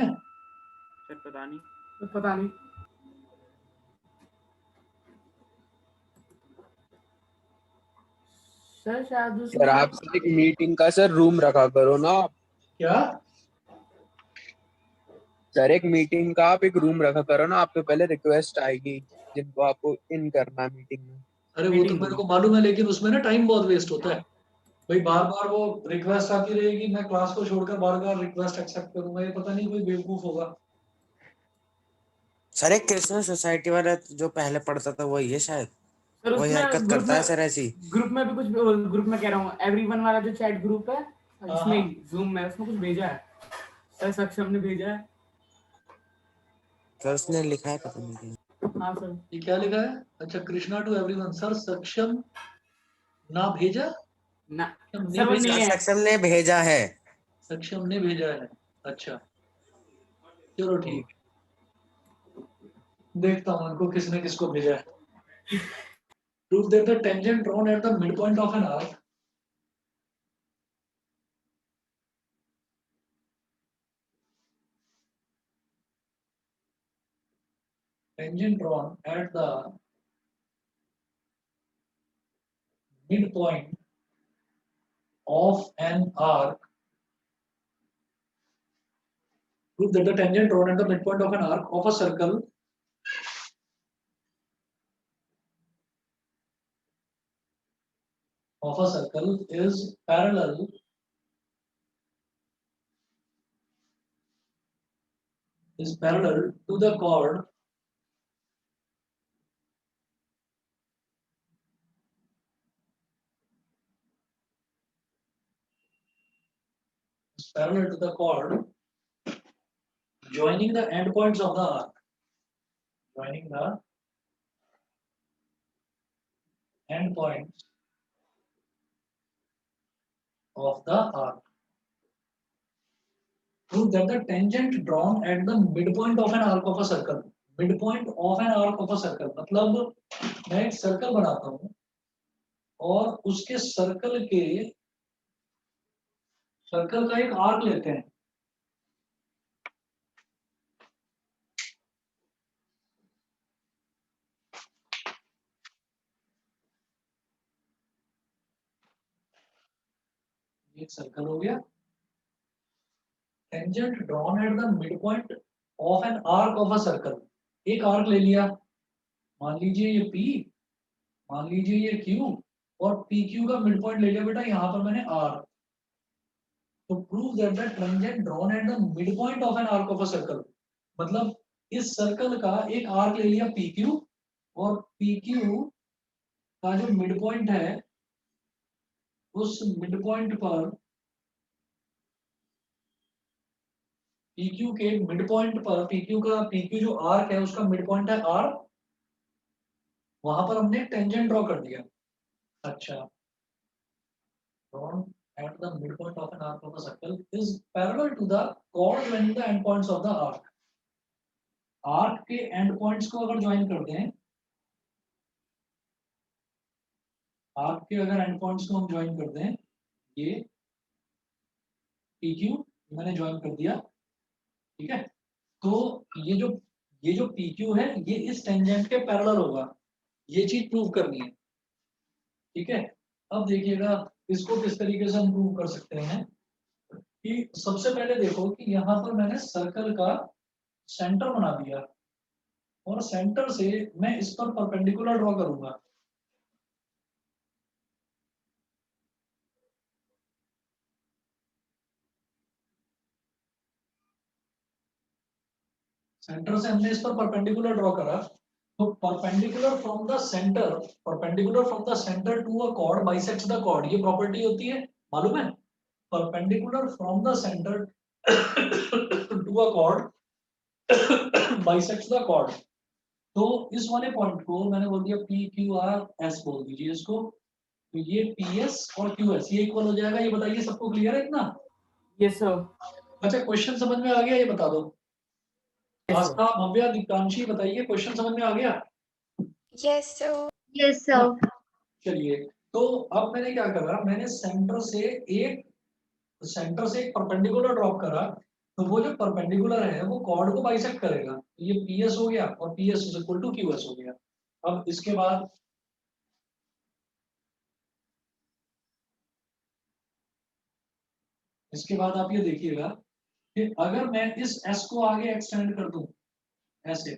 सर पता नहीं। सर शायद सर आप एक मीटिंग का सर रूम रखा करो ना। क्या सर एक मीटिंग का आप एक रूम रखा करो ना, आपको पहले रिक्वेस्ट आएगी जिनको आपको इन करना मीटिंग में। अरे वो तो मेरे को मालूम है, लेकिन उसमें ना टाइम बहुत वेस्ट होता है भाई, बार बार वो रिक्वेस्ट आती रहेगी, मैं क्लास को छोड़कर बार बार रिक्वेस्ट एक्सेप्ट करूंगा, ये पता नहीं कोई बेवकूफ होगा। सर एक कृष्ण सोसाइटी वाला जो पहले पढ़ता था वही है शायद, सर वही उसमें हरकत करता है सर ऐसी। ग्रुप में भी कुछ, ग्रुप में कह रहा हूँ एवरीवन वाला जो चैट ग्रुप है इसमें जूम में, उसमें कुछ भेजा है सर, सक्षम ने भेजा है सर उसने लिखा है पता नहीं क्या। हाँ सर। ये क्या लिखा है? अच्छा, कृष्णा टू एवरीवन, सर सक्षम ना भेजा ना सक्षम ने भेजा, सक्षम ने भेजा है, सक्षम ने भेजा है। अच्छा चलो ठीक, देखता हूँ इनको किसने किसको भेजा है। Prove that the tangent drawn at the midpoint of an arc tangent drawn at the midpoint of an arc, prove that the tangent drawn at the midpoint of an arc of a circle is parallel to the chord joining the endpoints of the arc. Joining the endpoints of the arc. Prove that the tangent drawn at the midpoint of an arc of a circle. Midpoint of an arc of a circle मतलब मैं एक circle बनाता हूँ और उसके circle का एक arc लेते हैं. एक सर्कल हो गया. Tangent drawn at the midpoint of an arc of a circle. एक आर्क ले लिया, मान लीजिए ये P, मान लीजिए ये Q और PQ का मिड पॉइंट ले लिया बेटा यहाँ पर मैंने R. तो prove that the tangent drawn at the midpoint of an arc of a circle. मतलब इस सर्कल का एक आर्क ले लिया PQ और PQ का जो मिड पॉइंट है उस मिड पॉइंट पर PQ के मिड पॉइंट पर PQ जो आर्क है उसका मिड पॉइंट है R. वहां पर हमने टेंजेंट ड्रॉ कर दिया. अच्छा, drawn at the midpoint of an arc of a circle is parallel to the chord joining the endpoints of the arc. Arc के एंड पॉइंट्स को अगर ज्वाइन कर दें, आर्क के अगर एंड पॉइंट्स को हम ज्वाइन कर दें, ये PQ मैंने ज्वाइन कर दिया, ठीक है. तो ये जो PQ है ये इस टेंजेंट के पैरेलल होगा. ये चीज प्रूव करनी है, ठीक है. अब देखिएगा इसको किस तरीके से हम प्रूव कर सकते हैं कि सबसे पहले देखो कि यहाँ पर मैंने सर्कल का सेंटर बना दिया और सेंटर से मैं इस पर परपेंडिकुलर ड्रॉ करूंगा. सेंटर से हमने इस पर परपेंडिकुलर ड्रॉ करा. तो perpendicular from the centre to a chord bisects the chord. ये प्रॉपर्टी होती है, मालूम है. Perpendicular from the centre to a chord bisects the chord. तो इस वाले पॉइंट को मैंने बोल दिया PQRS बोल दीजिए इसको. तो ये PS और QS ये इक्वल हो जाएगा. ये बताइए सबको क्लियर है इतना? Yes sir. अच्छा, क्वेश्चन समझ में आ गया? ये बता दो. आस्था, भव्या, दीप्तांशी, बताइए क्वेश्चन समझ में आ गया? Yes sir. Yes sir. चलिए, तो अब मैंने क्या करा, मैंने सेंटर से एक परपेंडिकुलर ड्रॉप करा. तो वो जो परपेंडिकुलर है वो कॉर्ड को बाइसेक्ट करेगा. ये PS हो गया और PS is equal to QS हो गया. अब इसके बाद आप ये देखिएगा कि अगर मैं इस S को आगे एक्सटेंड कर दूं ऐसे,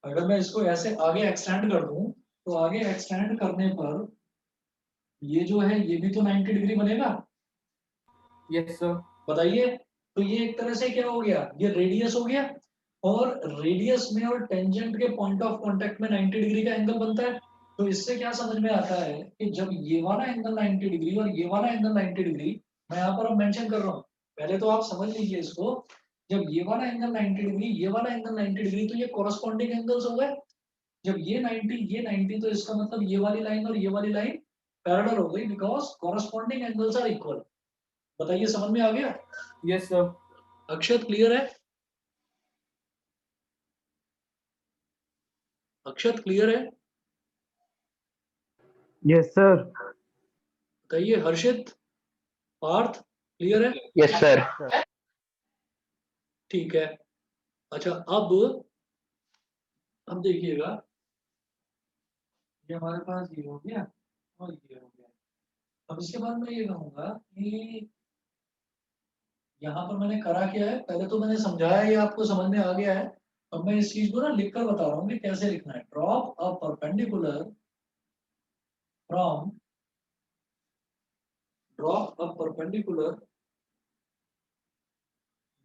अगर मैं इसको ऐसे आगे एक्सटेंड कर दूं तो आगे एक्सटेंड करने पर ये जो है ये भी तो 90 डिग्री बनेगा. Yes sir. बताइए. तो ये एक तरह से क्या हो गया, ये रेडियस हो गया और रेडियस में और टेंजेंट के पॉइंट ऑफ कांटेक्ट में 90 डिग्री का एंगल बनता है. तो इससे क्या समझ में आता है कि जब ये वाला एंगल 90 डिग्री और ये वाला एंगल 90 डिग्री, मैं यहाँ पर अब मेंशन कर रहा हूँ, पहले तो आप समझ लीजिए इसको. जब ये वाला एंगल 90 डिग्री, ये वाला एंगल 90 डिग्री, तो ये कॉरस्पॉन्डिंग एंगल्स हो गए. जब ये 90 तो इसका मतलब ये वाली लाइन और ये वाली लाइन पैरेलल हो गई because corresponding angles are equal. बताइए समझ में आ गया? Yes sir. अक्षत क्लियर है? अक्षत क्लियर है? Yes sir. कहिए हर्षित, पार्थ, क्लियर है? Yes sir. ठीक है। अच्छा अब देखिएगा, ये हमारे पास ये हो गया और ये हो गया। अब इसके बाद मैं ये कहूंगा कि यहाँ पर मैंने करा क्या है, पहले तो मैंने समझाया, ये आपको समझ में आ गया है। अब मैं इस चीज को ना लिखकर बता रहा हूँ कि कैसे लिखना है। Drop a perpendicular from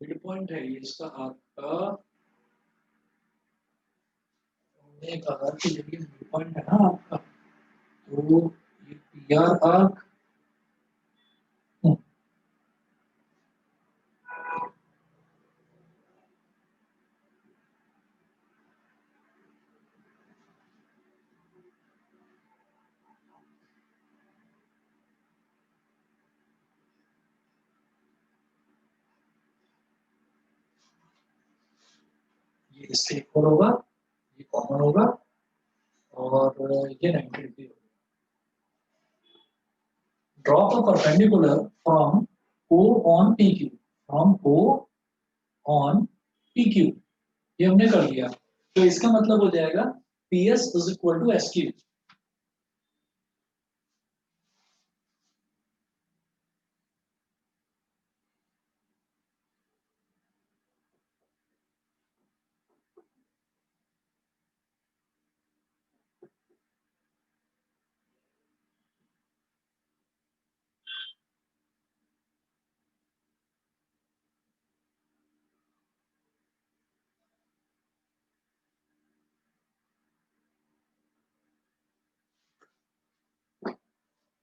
mid point है ये इसका आपका, हमने कहा कि जब ये मिड पॉइंट है ना आपका, तो ये पी आर आर्क ये इससे इक्वल होगा, ये कॉमन होगा और ये 90 डिग्री होगा। Drop a perpendicular from O on PQ, from O on PQ, ये हमने कर लिया। तो इसका मतलब हो जाएगा PS is equal to SQ।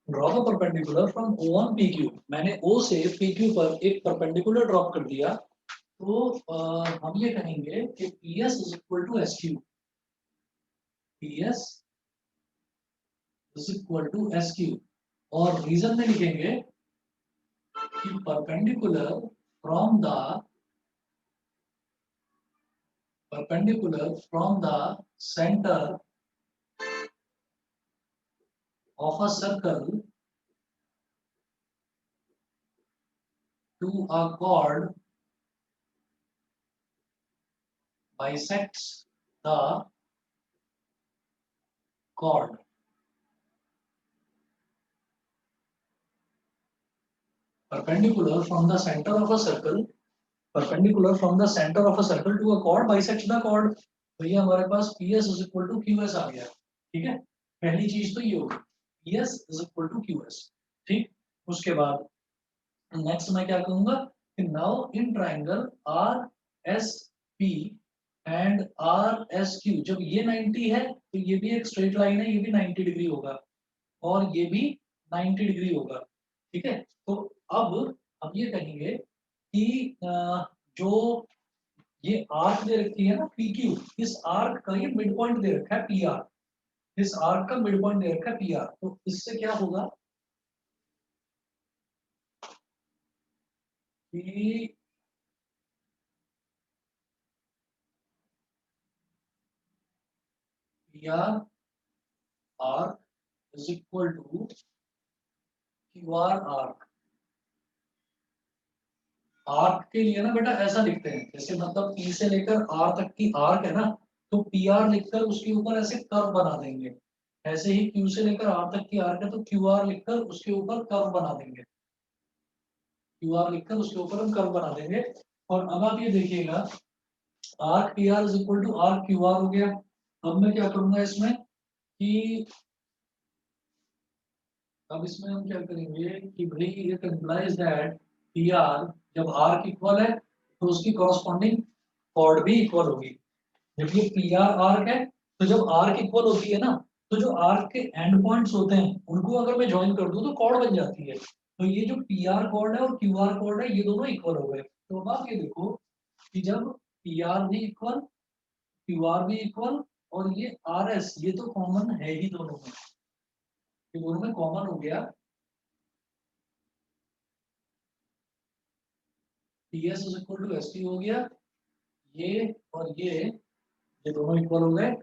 Drop a perpendicular from O on PQ, मैंने O से PQ पर एक परपेंडिकुलर ड्रॉप कर दिया, तो हम ये कहेंगे कि PS is equal to SQ। PS is equal to SQ और रीजन में लिखेंगे कि perpendicular from the centre of a circle to a chord bisects the chord. Perpendicular from the center of a circle to a chord bisects the chord। तो ये हमारे पास PS is equal to QS आ गया। ठीक है, पहली चीज तो ये होगी, PS is equal to QS। ठीक, उसके बाद नेक्स्ट मैं क्या कहूंगा कि now in triangle RSP and RSQ, जब ये 90 है तो ये भी एक स्ट्रेट लाइन है, ये भी 90 डिग्री होगा और ये भी 90 डिग्री होगा। ठीक है, तो अब हम ये कहेंगे कि जो ये आर्क दे रखी है ना PQ, इस आर्क का ये मिड पॉइंट दे रखा है PR, इस आर्क का मिड पॉइंट दे रखा है PR, तो इससे क्या होगा कि PR arc is equal to QR arc। Arc के लिए ना बेटा ऐसा लिखते हैं, जैसे मतलब P से लेकर R तक की आर्क है ना, तो PR लिखकर उसके ऊपर ऐसे कर्व बना देंगे। ऐसे ही Q से लेकर R तक की आर्क है तो QR लिखकर उसके ऊपर कर्व बना देंगे, QR लिखकर उसके ऊपर हम कर्व बना देंगे। और अब आप ये देखिएगा arc PR is equal to arc QR हो गया। अब मैं क्या करूंगा इसमें कि अब इसमें हम क्या करेंगे कि भाई इट इंप्लाइज दैट PR जब आर्क इक्वल है तो उसकी कॉरस्पॉन्डिंग कॉर्ड भी इक्वल होगी। जब ये PR आर्क है तो जब आर्क इक्वल होती है ना, तो जो आर्क के एंड पॉइंट्स होते हैं उनको अगर मैं ज्वाइन कर दूं तो कॉर्ड बन जाती है। तो ये जो PR कॉर्ड है और QR कॉर्ड है ये दोनों इक्वल हो गए। तो अब आप ये देखो कि जब PR भी इक्वल, QR भी इक्वल और ये RS ये तो कॉमन है ही दोनों में, ये दोनों में कॉमन हो गया। PS is equal to ST हो गया, ये और ये दोनों इक्वल हो गए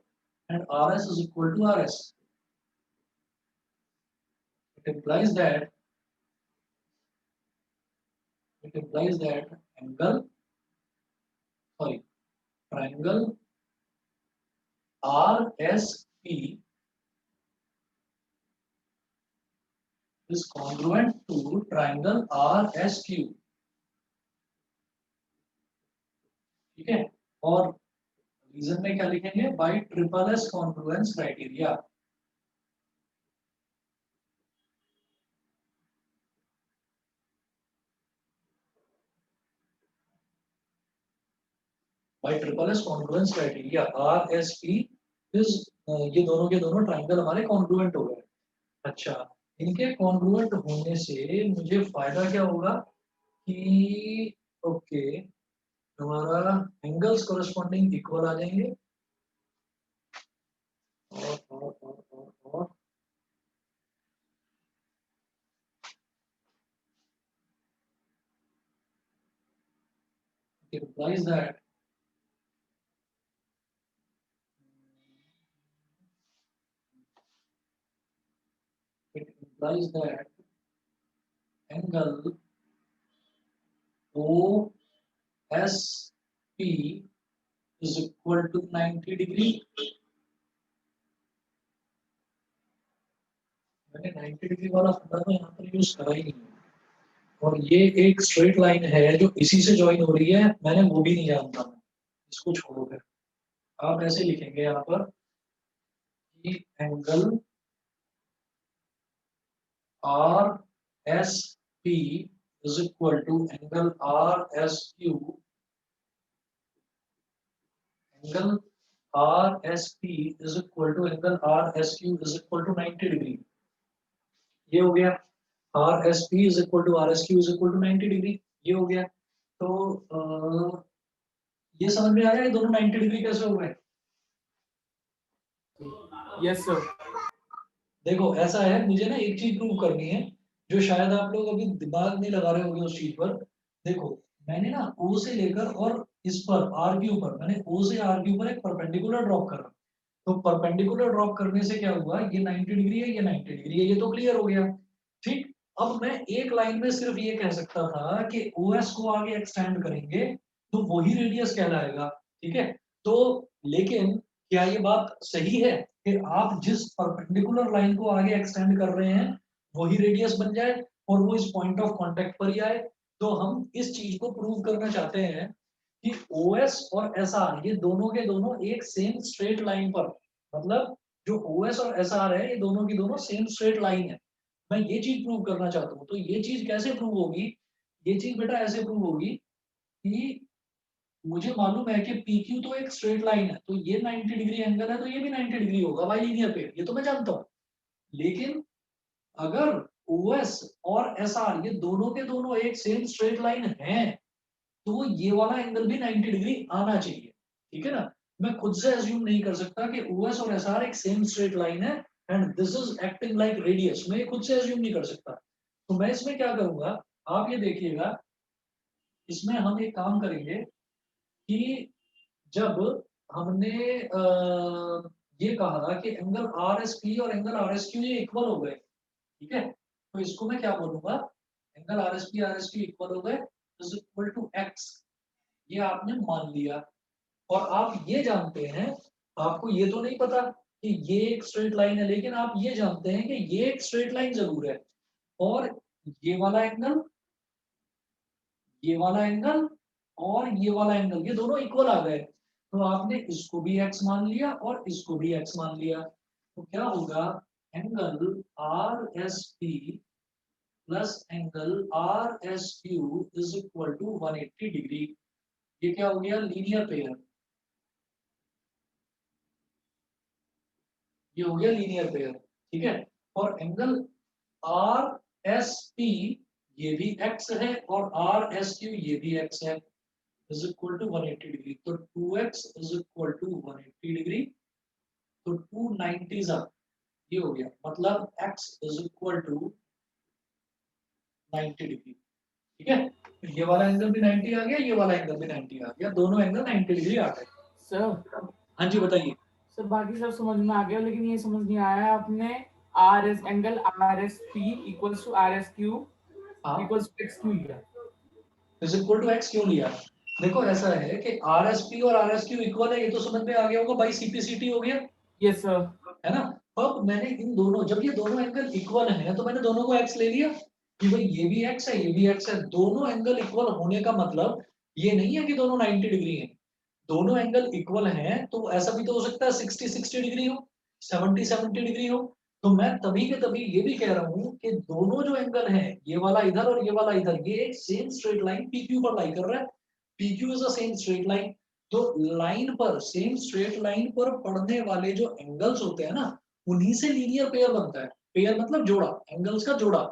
and RS is equal to RS। It implies that It implies that triangle RSP is congruent to triangle RSQ. ठीक है, और रीजन में क्या लिखेंगे? Bye triple S congruence criteria. Bye triple S congruence criteria RSP is, ये दोनों के दोनों ट्राइंगल हमारे कॉन्ग्रुएंट हो गए। अच्छा, इनके कॉन्ग्रुएंट होने से मुझे फायदा क्या होगा कि ओके हमारा एंगल्स कोरस्पॉन्डिंग इक्वल आ जाएंगे और it implies that angle OSP is equal to 90 degree. मैंने 90 डिग्री वाला फंडा यहाँ पर यूज करा ही नहीं, और ये एक स्ट्रेट लाइन है जो इसी से ज्वाइन हो रही है, मैंने वो भी नहीं जानता, इसको छोड़ोगे आप ऐसे लिखेंगे यहाँ पर कि angle RSP is equal to angle RSQ, angle RSP is equal to angle RSQ is equal to 90 degree. ये हो गया RSP is equal to RSQ is equal to 90 degree, ये हो गया। तो ये समझ में आया ये दोनों 90 डिग्री कैसे हो गए? Yes sir. देखो ऐसा है, मुझे ना एक चीज प्रूव करनी है जो शायद आप लोग अभी दिमाग नहीं लगा रहे होंगे उस चीज पर। देखो मैंने ना O से लेकर और इस पर RQ पर, मैंने O से RQ पर एक परपेंडिकुलर ड्रॉप करा, तो परपेंडिकुलर ड्रॉप करने से क्या हुआ, ये 90 डिग्री है, ये 90 डिग्री है, ये तो क्लियर हो गया। ठीक, अब मैं एक लाइन में सिर्फ ये कह सकता था कि OS को आगे एक्सटेंड करेंगे तो वही रेडियस कहलाएगा। ठीक है, तो लेकिन क्या ये बात सही है कि आप जिस परपेंडिकुलर लाइन को आगे एक्सटेंड कर रहे हैं वही रेडियस बन जाए और वो इस पॉइंट ऑफ कांटेक्ट पर ही आए? तो हम इस चीज को प्रूव करना चाहते हैं कि OS और SR ये दोनों के दोनों एक सेम स्ट्रेट लाइन पर, मतलब जो OS और SR है ये दोनों की दोनों सेम स्ट्रेट लाइन है, मैं ये चीज प्रूव करना चाहता हूँ। तो ये चीज कैसे प्रूव होगी? ये चीज बेटा ऐसे प्रूव होगी कि मुझे मालूम है कि PQ तो एक स्ट्रेट लाइन है, तो ये 90 डिग्री एंगल है तो ये भी 90 डिग्री होगा बाई लीनियर पे, ये तो मैं जानता हूँ। लेकिन अगर OS और SR ये दोनों के दोनों एक सेम स्ट्रेट लाइन है तो ये वाला एंगल भी 90 डिग्री आना चाहिए। ठीक है ना, मैं खुद से अज्यूम नहीं कर सकता कि OS और SR एक सेम स्ट्रेट लाइन है and this is acting like radius, मैं खुद से अज्यूम नहीं कर सकता। तो मैं इसमें क्या करूंगा, आप ये देखिएगा, इसमें हम एक काम करेंगे कि जब हमने ये कहा कि एंगल RSP और एंगल RSQ ये इक्वल हो गए, ठीक है, तो इसको मैं क्या बोलूंगा, एंगल RSP इक्वल हो गए इज इक्वल टू x, ये आपने मान लिया। और आप ये जानते हैं, आपको ये तो नहीं पता कि ये एक स्ट्रेट लाइन है, लेकिन आप ये जानते हैं कि ये एक स्ट्रेट लाइन जरूर है, और ये वाला एंगल, ये वाला एंगल और ये वाला एंगल ये दोनों इक्वल आ गए, तो आपने इसको भी x मान लिया और इसको भी x मान लिया, तो क्या होगा, angle RSP plus angle RSQ is equal to 180 degree. ये क्या हो गया, लीनियर पेयर, ये हो गया लीनियर पेयर। ठीक है, और एंगल RSP ये भी x है और RSQ ये भी x है, इज इक्वल टू 180 डिग्री, तो 2x is equal to 180 degree, तो 290 ये हो गया, मतलब x is equal to 90 degree. ठीक है, ये वाला एंगल भी 90 आ गया, ये वाला एंगल भी 90 आ गया, दोनों एंगल 90 डिग्री आ गए। सर हाँ जी बताइए। सर बाकी सब समझ में आ गया, लेकिन ये समझ नहीं आया आपने angle RSP equals to RSQ equals to XQ लिया। इज इक्वल टू एक्स क्यों लिया? देखो ऐसा है कि RSP और RSQ इक्वल है, ये तो समझ में आ गया होगा, बाई CPCT हो गया, यस सर। है ना। अब मैंने इन दोनों, जब ये दोनों एंगल इक्वल हैं तो मैंने दोनों को x ले लिया कि भाई ये भी x है, ये भी x है। दोनों एंगल इक्वल होने का मतलब ये नहीं है कि दोनों 90 डिग्री हैं। दोनों एंगल इक्वल हैं तो ऐसा भी तो हो सकता है 60 डिग्री हो, 70 डिग्री हो। तो मैं तभी के तभी ये भी कह रहा हूँ कि दोनों जो एंगल हैं, ये वाला इधर और ये वाला इधर, ये एक सेम स्ट्रेट लाइन PQ पर लाई कर रहा है। PQ is a same straight line. तो लाइन पर, सेम स्ट्रेट लाइन पर पड़ने वाले जो एंगल्स होते हैं ना, उन्हीं से लीनियर पेयर बनता है। पेयर मतलब जोड़ा, एंगल्स का जोड़ा।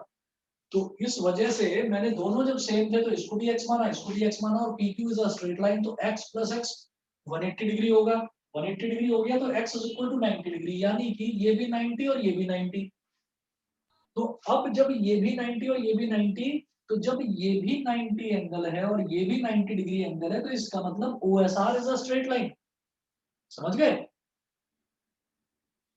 तो इस वजह से मैंने दोनों जब सेम थे तो इसको भी x माना, इसको भी x माना, और PQ is a straight line, तो x प्लस x 180 डिग्री होगा। 180 डिग्री हो गया तो x is equal to 90 degree, यानी कि ये भी 90 और ये भी 90। तो अब जब ये भी 90 और ये भी 90, तो जब ये भी 90 एंगल है और ये भी 90 डिग्री एंगल है, तो इसका मतलब OSR is a straight line. समझ गए?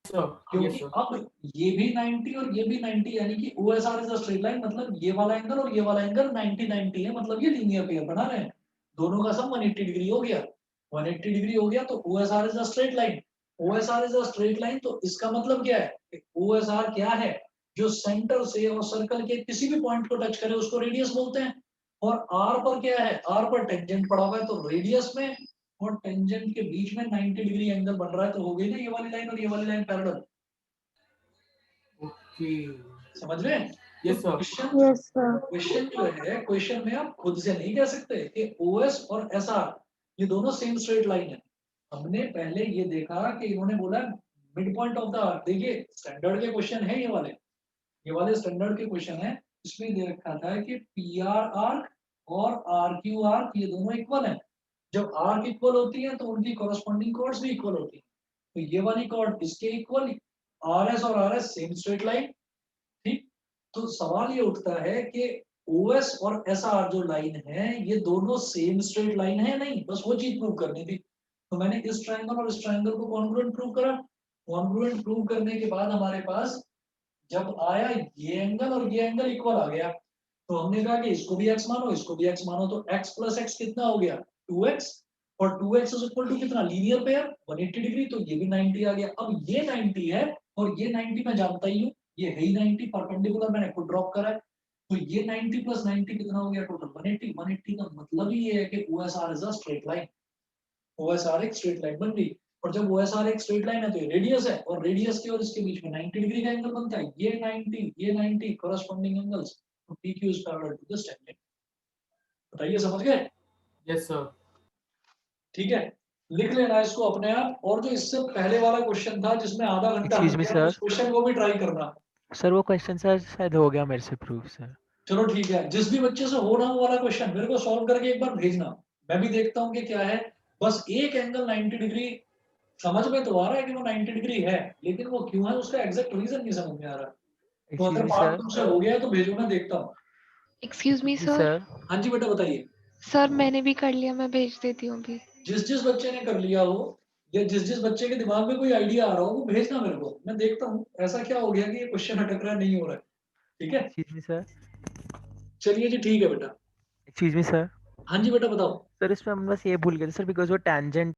क्योंकि अब ये भी 90 और ये भी 90, यानी कि OSR is a straight line, मतलब ये वाला एंगल और ये वाला एंगल 90 90 है, मतलब ये लीनियर पेयर बना रहे हैं। दोनों का सम 180 डिग्री हो गया। 180 डिग्री हो गया तो OSR is a straight line. OSR is a straight line, तो इसका मतलब क्या है कि OSR क्या है? जो सेंटर से और सर्कल के किसी भी पॉइंट को टच करे उसको रेडियस बोलते हैं। और R पर क्या है? R पर टेंजेंट पड़ा हुआ है, तो रेडियस में और टेंजेंट के बीच में 90 डिग्री एंगल बन रहा है, तो हो गई ना ये वाली लाइन और ये वाली लाइन पैरेलल। ओके, समझ रहे हैं? Yes sir. क्वेश्चन जो है, क्वेश्चन में आप खुद से नहीं कह सकते कि OS और SR ये दोनों सेम स्ट्रेट लाइन है। हमने पहले ये देखा कि इन्होंने बोला mid point of the arc. देखिए स्टैंडर्ड के क्वेश्चन है, ये वाले स्टैंडर्ड के क्वेश्चन है। इसमें दे रखा था कि PR आर्क और RQ आर्क ये दोनों इक्वल हैं। जब आर्क इक्वल होती है तो उनकी कॉरस्पॉन्डिंग कॉर्ड्स भी इक्वल होती है। तो ये वाली कॉर्ड इसके इक्वल, RS और RS सेम स्ट्रेट लाइन। ठीक, तो सवाल ये उठता है कि OS और SR जो लाइन है ये दोनों सेम स्ट्रेट लाइन है नहीं, बस वो चीज प्रूव करनी थी। तो मैंने इस ट्रायंगल और इस ट्रायंगल को कॉन्ग्रुएंट प्रूव करा। कॉन्ग्रुएंट प्रूव करने के बाद हमारे पास जब आया ये एंगल और ये एंगल इक्वल आ गया, तो हमने कहा कि इसको भी x मानो, इसको भी x मानो, तो x प्लस x कितना हो गया? 2x। और 2x इज इक्वल टू कितना? लीनियर पेयर 180 डिग्री, तो ये भी 90 आ गया। अब ये 90 है और ये 90 मैं जानता ही हूँ, ये है ही 90, परपेंडिकुलर मैंने खुद ड्रॉप करा है। तो ये 90 प्लस 90 कितना हो गया टोटल? 180। 180 का मतलब ही ये है कि OSR is a straight line. OSR एक स्ट्रेट लाइन बन गई। और जब OSR एक स्ट्रेट लाइन है तो ये रेडियस है, और रेडियस के और इसके बीच में 90 डिग्री का एंगल बनता है। ये 90 कॉरस्पॉन्डिंग एंगल्स, तो PQ is parallel to this tangent. बताइए समझ गए? Yes sir. ठीक है, लिख लेना इसको अपने आप। और जो इससे पहले वाला क्वेश्चन था जिसमें आधा घंटा Excuse me, sir. उस क्वेश्चन को भी ट्राई करना। सर वो क्वेश्चन सर शायद हो गया मेरे से प्रूफ सर। चलो ठीक है, जिस भी बच्चे से हो ना वो वाला क्वेश्चन मेरे को सॉल्व करके एक बार भेजना, मैं भी देखता हूँ कि क्या है। बस एक एंगल 90 डिग्री समझ में तो आ रहा है कि वो 90 डिग्री है, लेकिन वो क्यों है उसका एग्जैक्ट रीजन नहीं समझ में आ रहा। तो Excuse अगर me, पार्ट sir. तुमसे हो गया तो भेजो, मैं देखता हूँ। एक्सक्यूज मी जी सर। सर। हाँ जी बेटा बताइए। सर मैंने भी कर लिया, मैं भेज देती हूँ अभी। जिस बच्चे ने कर लिया हो या जिस बच्चे के दिमाग में कोई आइडिया आ रहा हो वो भेजना मेरे को, मैं देखता हूँ ऐसा क्या हो गया कि ये क्वेश्चन अटक रहा नहीं हो रहा है। ठीक है, Excuse me, sir. चलिए जी ठीक है बेटा। Excuse me, sir. हाँ जी बेटा बताओ। सर इसमें हम बस ये भूल गए सर बिकॉज वो टेंजेंट